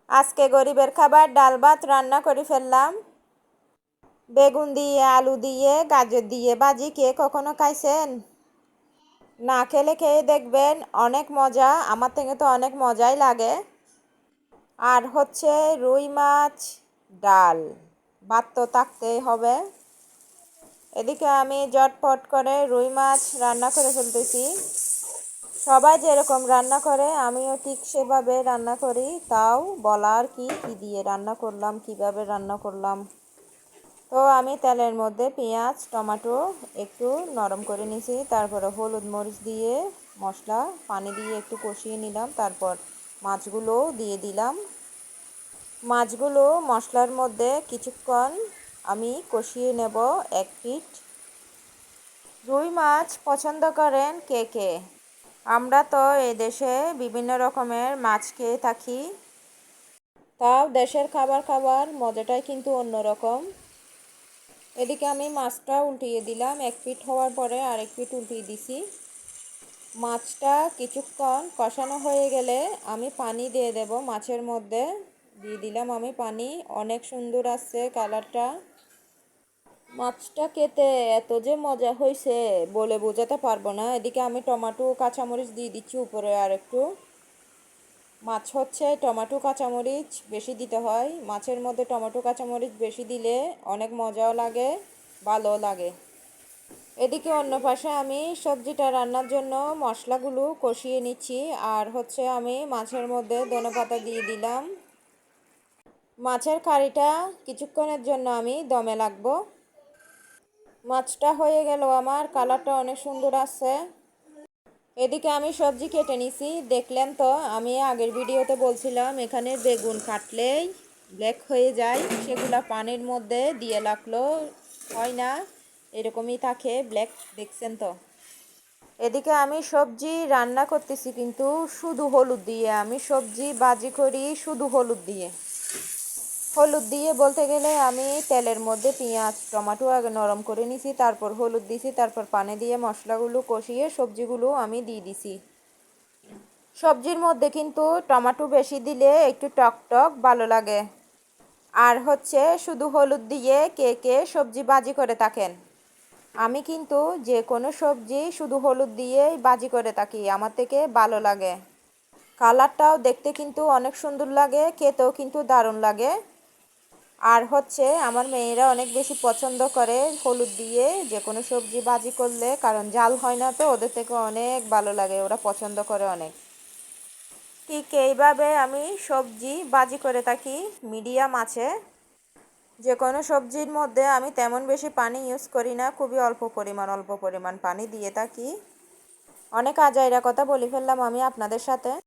আজকে গরিবের খাবার ডাল ভাত রান্না করে ফেললাম। বেগুন দিয়ে, আলু দিয়ে, গাজর দিয়ে ভাজি। কে কখনো খাইছেন? না খেলে খেয়ে দেখবেন, অনেক মজা। আমার থেকে তো অনেক মজাই লাগে। আর হচ্ছে রুই মাছ, ডাল ভাত তো থাকতেই হবে। এদিকে আমি ঝটপট করে রুই মাছ রান্না করে ফেলতেছি। সবাই যেরকম রান্না করে আমিও ঠিক সেভাবে রান্না করি। তাও বলার কি কি দিয়ে রান্না করলাম, কিভাবে রান্না করলাম। তো আমি তেলের মধ্যে পেঁয়াজ টমেটো একটু নরম করে নিয়েছি, তারপরে হলুদ মরিচ দিয়ে মশলা পানি দিয়ে একটু কষিয়ে নিলাম। তারপর মাছগুলো দিয়ে দিলাম। মাছগুলো মশলার মধ্যে কিছুক্ষণ আমি কষিয়ে নেব। এক পিঠ। রুই মাছ পছন্দ করেন কে কে? আমরা তো এই দেশে বিভিন্ন রকমের মাছ খেয়ে থাকি। তাও দেশের খাবার খাবার মজাটাই কিন্তু অন্যরকম। এদিকে আমি মাছটা উল্টিয়ে দিলাম। এক পিঠ হওয়ার পরে আরেক পিঠ উল্টিয়ে দিছি। মাছটা কিছুক্ষণ কষানো হয়ে গেলে আমি পানি দিয়ে দেব মাছের মধ্যে। দিয়ে দিলাম আমি পানি। অনেক সুন্দর আসছে কালারটা। মাছটা খেতে এত যে মজা হয়েছে বলে বোঝাতে পারবো না। এদিকে আমি টমেটো কাঁচামরিচ দিয়ে দিচ্ছি উপরে আর একটু। মাছ হচ্ছে টমেটো কাঁচামরিচ বেশি দিতে হয়। মাছের মধ্যে টমেটো কাঁচামরিচ বেশি দিলে অনেক মজাও লাগে, ভালোও লাগে। এদিকে অন্য পাশে আমি সবজিটা রান্নার জন্য মশলাগুলো কষিয়ে নিচ্ছি। আর হচ্ছে আমি মাছের মধ্যে ধনেপাতা দিয়ে দিলাম। মাছের কারিটা কিছুক্ষণের জন্য আমি দমে রাখবো। মাছটা হয়ে গেল আমার, কালারটা অনেক সুন্দর আসছে। এদিকে আমি সবজি কেটে নিছি। দেখলেন তো, আমি আগের ভিডিওতে বলছিলাম এখানে বেগুন কাটলেই ব্ল্যাক হয়ে যায়, সেগুলা পানির মধ্যে দিয়ে রাখলো হয় না, এরকমই থাকে ব্ল্যাক। দেখছেন তো। এদিকে আমি সবজি রান্না করতেছি কিন্তু শুধু হলুদ দিয়ে। আমি সবজি ভাজি করি শুধু হলুদ দিয়ে। হলুদ দিয়ে বলতে গেলে আমি তেলের মধ্যে পেঁয়াজ টমেটো আগে নরম করে নিছি, তারপর হলুদ দিছি, তারপর পানি দিয়ে মশলাগুলো কষিয়ে সবজিগুলো আমি দিয়ে দিছি। সবজির মধ্যে কিন্তু টমেটো বেশি দিলে একটু টক টক ভালো লাগে। আর হচ্ছে শুধু হলুদ দিয়ে কে কে সবজি ভাজি করে থাকেন? আমি কিন্তু যে কোনো সবজি শুধু হলুদ দিয়েই ভাজি করে থাকি, আমার থেকে ভালো লাগে। কালারটাও দেখতে কিন্তু অনেক সুন্দর লাগে, খেতেও কিন্তু দারুণ লাগে। আর হচ্ছে আমার মেয়েরা অনেক বেশি পছন্দ করে হলুদ দিয়ে যে কোনো সবজি ভাজি করলে, কারণ ঝাল হয় না তো, ওদের থেকে অনেক ভালো লাগে, ওরা পছন্দ করে অনেক। ঠিক এইভাবে আমি সবজি ভাজি করে থাকি মিডিয়াম আছে। যে কোনো সবজির মধ্যে আমি তেমন বেশি পানি ইউজ করি না, খুবই অল্প পরিমাণ পানি দিয়ে থাকি। অনেক আজাইরা কথা বলে ফেললাম আমি আপনাদের সাথে।